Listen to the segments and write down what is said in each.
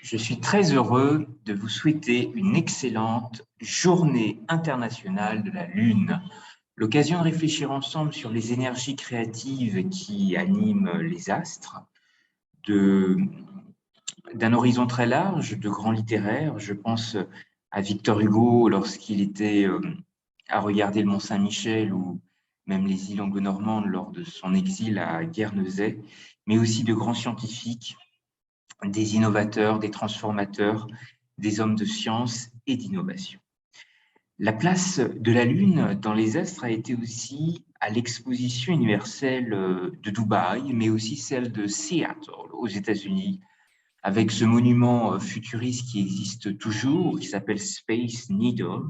Je suis très heureux de vous souhaiter une excellente journée internationale de la Lune. L'occasion de réfléchir ensemble sur les énergies créatives qui animent les astres, d'un horizon très large, de grands littéraires. Je pense à Victor Hugo lorsqu'il était à regarder le Mont Saint-Michel ou même les îles anglo-normandes lors de son exil à Guernesey, mais aussi de grands scientifiques, des innovateurs, des transformateurs, des hommes de science et d'innovation. La place de la Lune dans les astres a été aussi à l'exposition universelle de Dubaï, mais aussi celle de Seattle aux États-Unis, avec ce monument futuriste qui existe toujours, qui s'appelle Space Needle,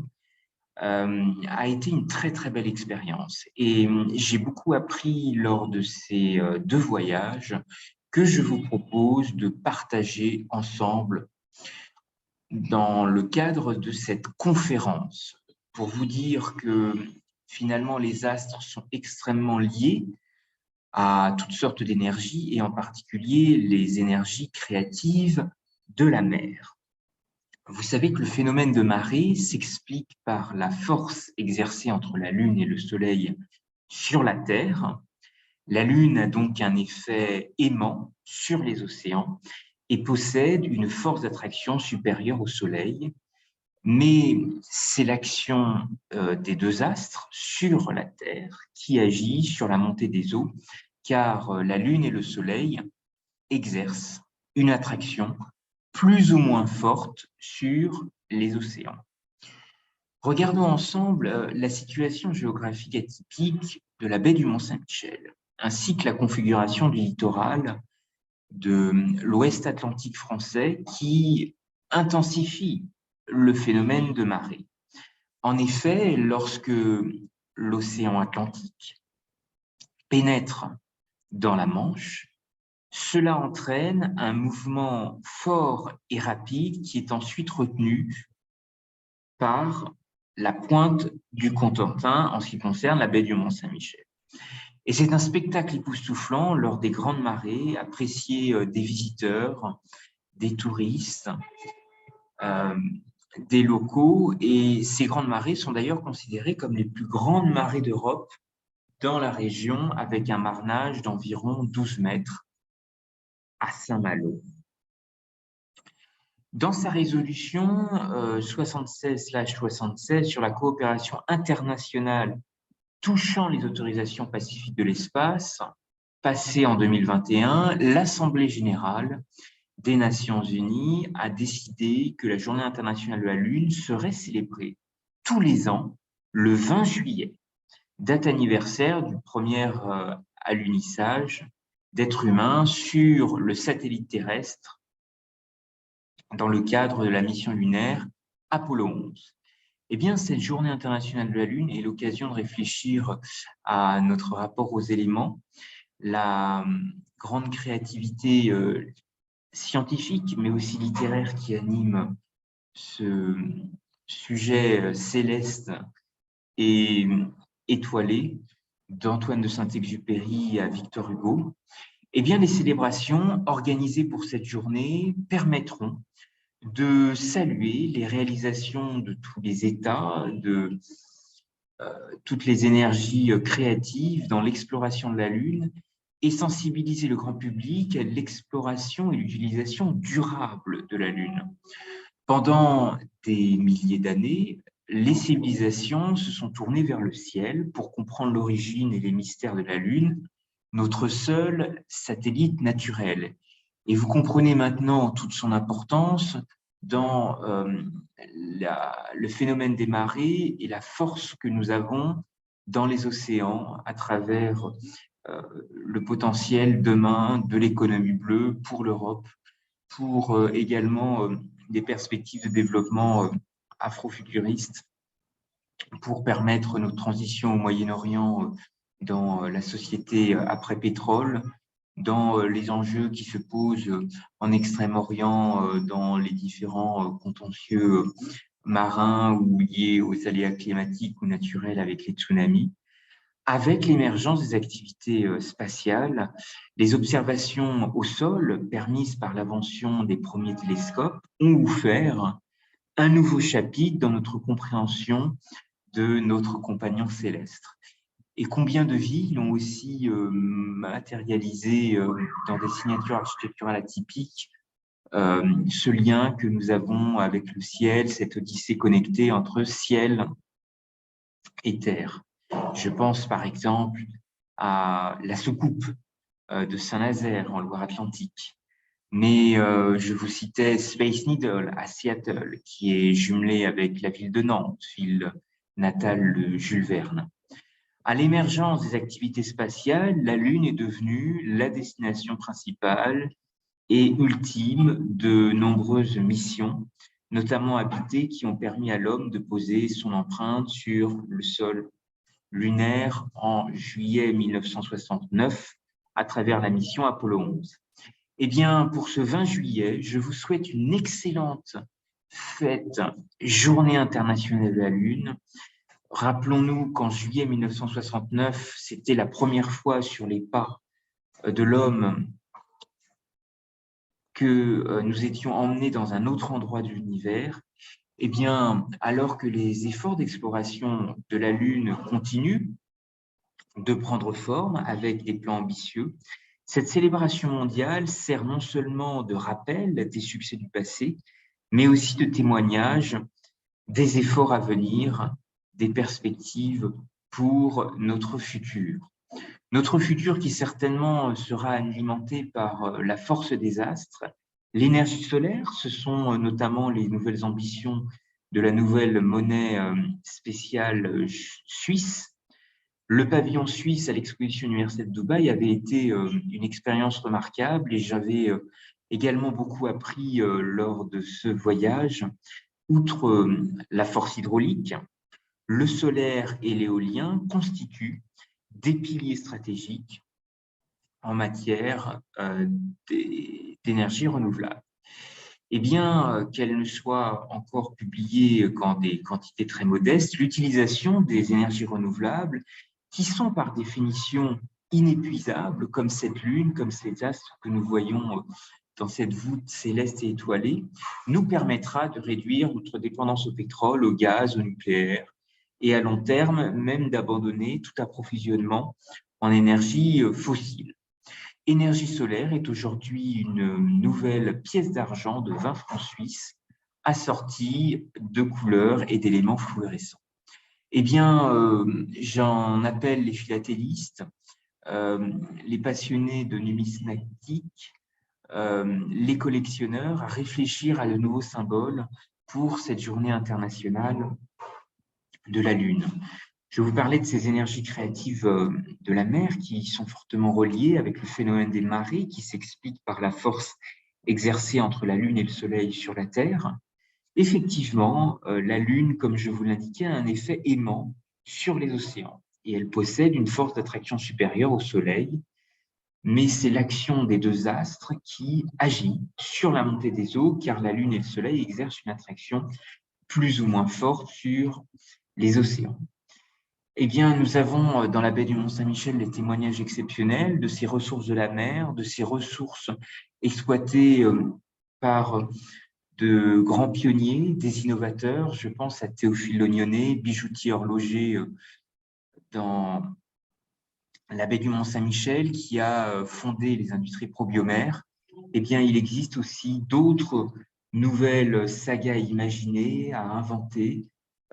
a été une très très belle expérience. Et j'ai beaucoup appris lors de ces deux voyages que je vous propose de partager ensemble dans le cadre de cette conférence, pour vous dire que finalement les astres sont extrêmement liés à toutes sortes d'énergies et en particulier les énergies créatives de la mer. Vous savez que le phénomène de marée s'explique par la force exercée entre la Lune et le Soleil sur la Terre. La Lune a donc un effet aimant sur les océans et possède une force d'attraction supérieure au Soleil, mais c'est l'action des deux astres sur la Terre qui agit sur la montée des eaux, car la Lune et le Soleil exercent une attraction plus ou moins forte sur les océans. Regardons ensemble la situation géographique atypique de la baie du Mont-Saint-Michel, ainsi que la configuration du littoral de l'ouest atlantique français qui intensifie le phénomène de marée. En effet, lorsque l'océan Atlantique pénètre dans la Manche, cela entraîne un mouvement fort et rapide qui est ensuite retenu par la pointe du Cotentin en ce qui concerne la baie du Mont-Saint-Michel. Et c'est un spectacle époustouflant lors des grandes marées, apprécié des visiteurs, des touristes, des locaux. Et ces grandes marées sont d'ailleurs considérées comme les plus grandes marées d'Europe dans la région, avec un marnage d'environ 12 mètres à Saint-Malo. Dans sa résolution 76/76 sur la coopération internationale touchant les autorisations pacifiques de l'espace, passée en 2021, l'Assemblée générale des Nations unies a décidé que la Journée internationale de la Lune serait célébrée tous les ans le 20 juillet, date anniversaire du premier alunissage d'êtres humains sur le satellite terrestre dans le cadre de la mission lunaire Apollo 11. Eh bien, cette Journée internationale de la Lune est l'occasion de réfléchir à notre rapport aux éléments, la grande créativité scientifique, mais aussi littéraire qui anime ce sujet céleste et étoilé, d'Antoine de Saint-Exupéry à Victor Hugo. Eh bien, les célébrations organisées pour cette journée permettront de saluer les réalisations de tous les États, de toutes les énergies créatives dans l'exploration de la Lune et sensibiliser le grand public à l'exploration et l'utilisation durable de la Lune. Pendant des milliers d'années, les civilisations se sont tournées vers le ciel pour comprendre l'origine et les mystères de la Lune, notre seul satellite naturel. Et vous comprenez maintenant toute son importance dans le phénomène des marées et la force que nous avons dans les océans à travers le potentiel demain de l'économie bleue pour l'Europe, pour également des perspectives de développement afrofuturistes, pour permettre notre transition au Moyen-Orient dans la société après-pétrole, dans les enjeux qui se posent en Extrême-Orient, dans les différents contentieux marins ou liés aux aléas climatiques ou naturels avec les tsunamis. Avec l'émergence des activités spatiales, les observations au sol permises par l'invention des premiers télescopes ont ouvert un nouveau chapitre dans notre compréhension de notre compagnon céleste. Et combien de villes ont aussi matérialisé dans des signatures architecturales atypiques ce lien que nous avons avec le ciel, cette odyssée connectée entre ciel et terre. Je pense par exemple à la soucoupe de Saint-Nazaire en Loire-Atlantique. Mais je vous citais Space Needle à Seattle, qui est jumelée avec la ville de Nantes, ville natale de Jules Verne. À l'émergence des activités spatiales, la Lune est devenue la destination principale et ultime de nombreuses missions, notamment habitées, qui ont permis à l'homme de poser son empreinte sur le sol lunaire en juillet 1969 à travers la mission Apollo 11. Eh bien, pour ce 20 juillet, je vous souhaite une excellente fête, Journée internationale de la Lune. Rappelons-nous qu'en juillet 1969, c'était la première fois sur les pas de l'homme que nous étions emmenés dans un autre endroit de l'univers. Eh bien, alors que les efforts d'exploration de la Lune continuent de prendre forme avec des plans ambitieux, cette célébration mondiale sert non seulement de rappel des succès du passé, mais aussi de témoignage des efforts à venir, des perspectives pour notre futur. Notre futur qui certainement sera alimenté par la force des astres, l'énergie solaire, ce sont notamment les nouvelles ambitions de la nouvelle monnaie spéciale suisse. Le pavillon suisse à l'exposition universelle de Dubaï avait été une expérience remarquable et j'avais également beaucoup appris lors de ce voyage. Outre la force hydraulique, le solaire et l'éolien constituent des piliers stratégiques en matière d'énergie renouvelable. Eh bien, qu'elle ne soit encore publiée qu'en des quantités très modestes, l'utilisation des énergies renouvelables, qui sont par définition inépuisables, comme cette lune, comme ces astres que nous voyons dans cette voûte céleste et étoilée, nous permettra de réduire notre dépendance au pétrole, au gaz, au nucléaire, et à long terme, même d'abandonner tout approvisionnement en énergie fossile. Énergie solaire est aujourd'hui une nouvelle pièce d'argent de 20 francs suisses assortie de couleurs et d'éléments fluorescents. Eh bien, j'en appelle les philatélistes, les passionnés de numismatique, les collectionneurs à réfléchir à de nouveaux symboles pour cette journée internationale de la Lune. Je vous parlais de ces énergies créatives de la mer qui sont fortement reliées avec le phénomène des marées qui s'explique par la force exercée entre la Lune et le Soleil sur la Terre. Effectivement, la Lune, comme je vous l'indiquais, a un effet aimant sur les océans et elle possède une force d'attraction supérieure au Soleil, mais c'est l'action des deux astres qui agit sur la montée des eaux car la Lune et le Soleil exercent une attraction plus ou moins forte sur les océans. Eh bien, nous avons dans la baie du Mont-Saint-Michel des témoignages exceptionnels de ces ressources de la mer, de ces ressources exploitées par de grands pionniers, des innovateurs. Je pense à Théophile Lognonnet, bijoutier horloger dans la baie du Mont-Saint-Michel, qui a fondé les industries Probiomère. Eh bien, il existe aussi d'autres nouvelles sagas à imaginer, à inventer,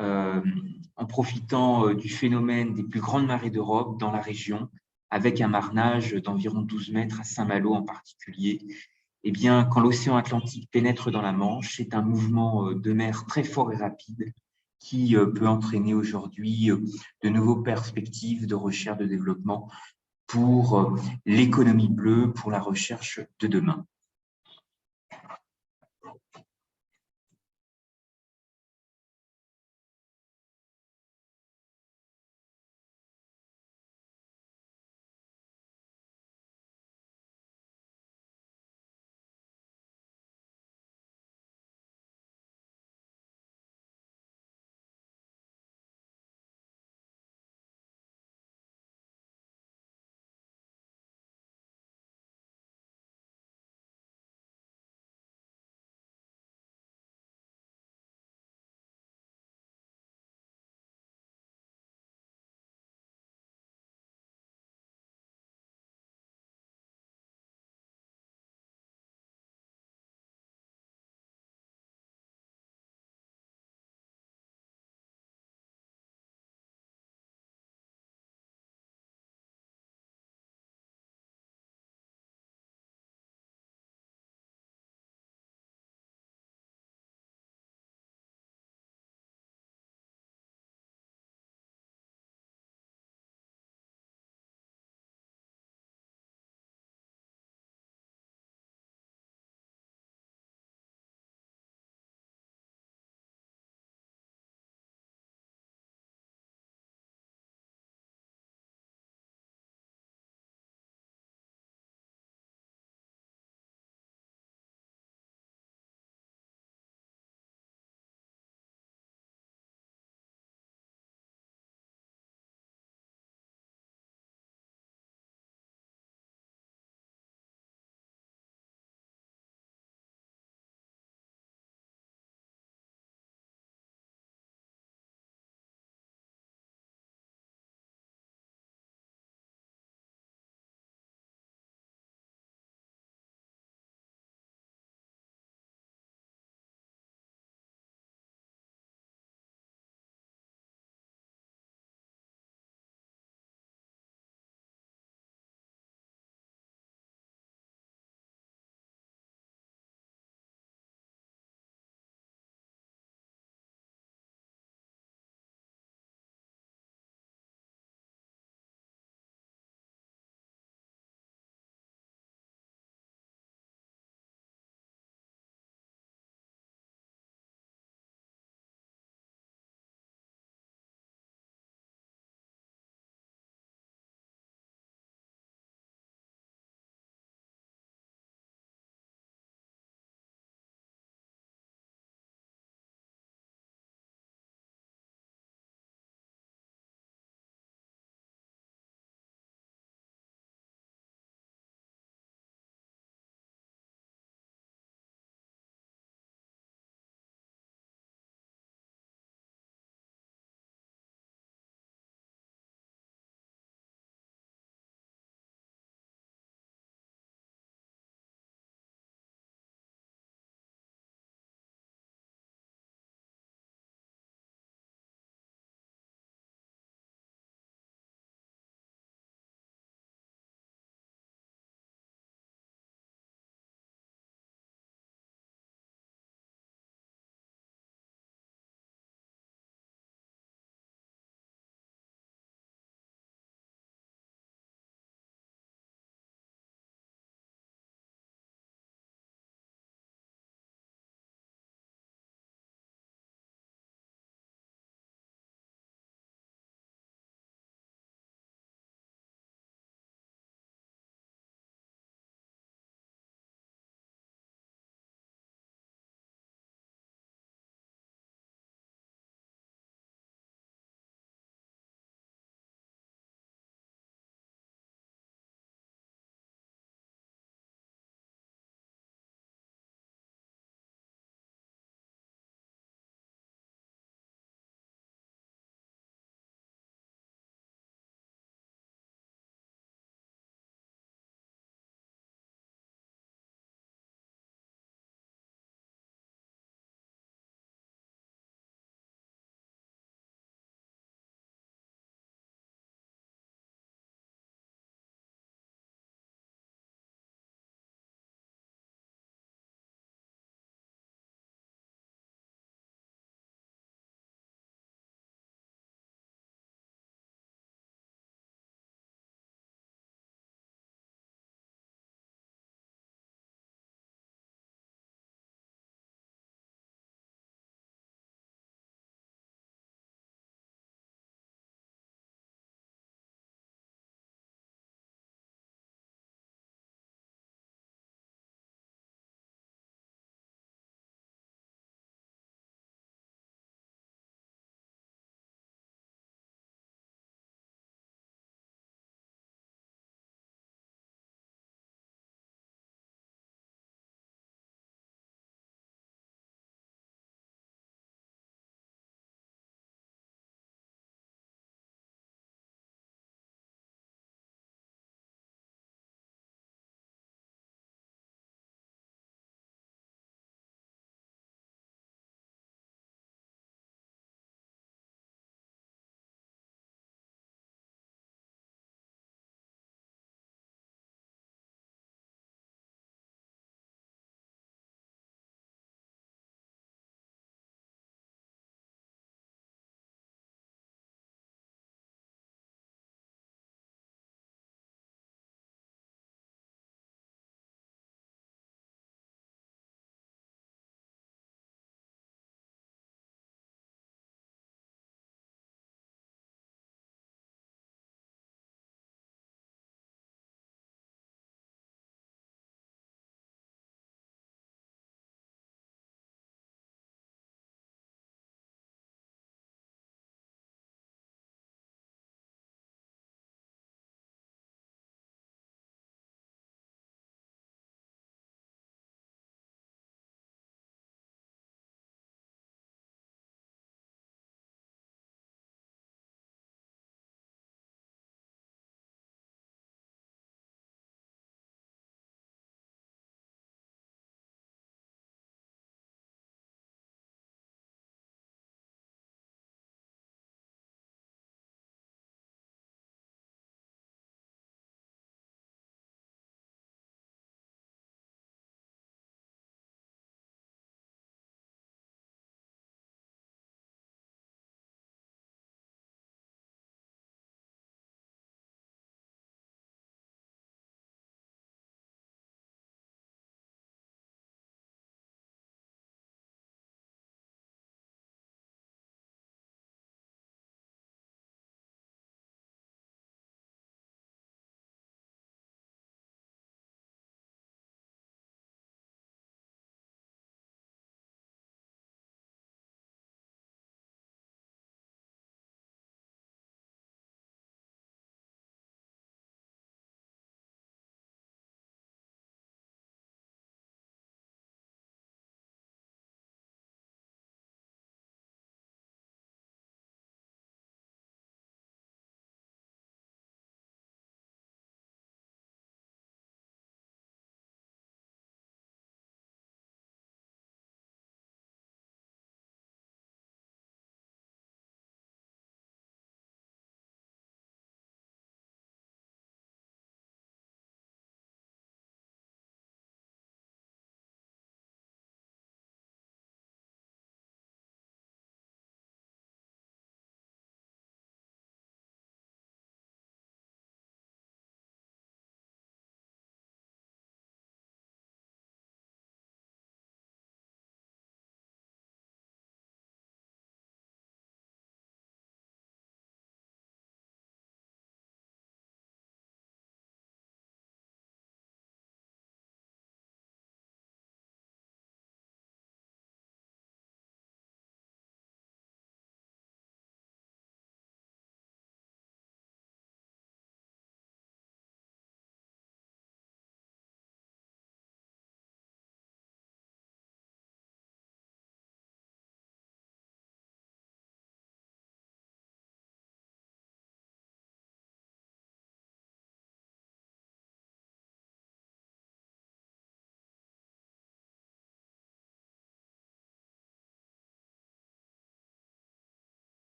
en profitant du phénomène des plus grandes marées d'Europe dans la région, avec un marnage d'environ 12 mètres à Saint-Malo en particulier. Eh bien, quand l'océan Atlantique pénètre dans la Manche, c'est un mouvement de mer très fort et rapide qui peut entraîner aujourd'hui de nouvelles perspectives de recherche, de développement pour l'économie bleue, pour la recherche de demain.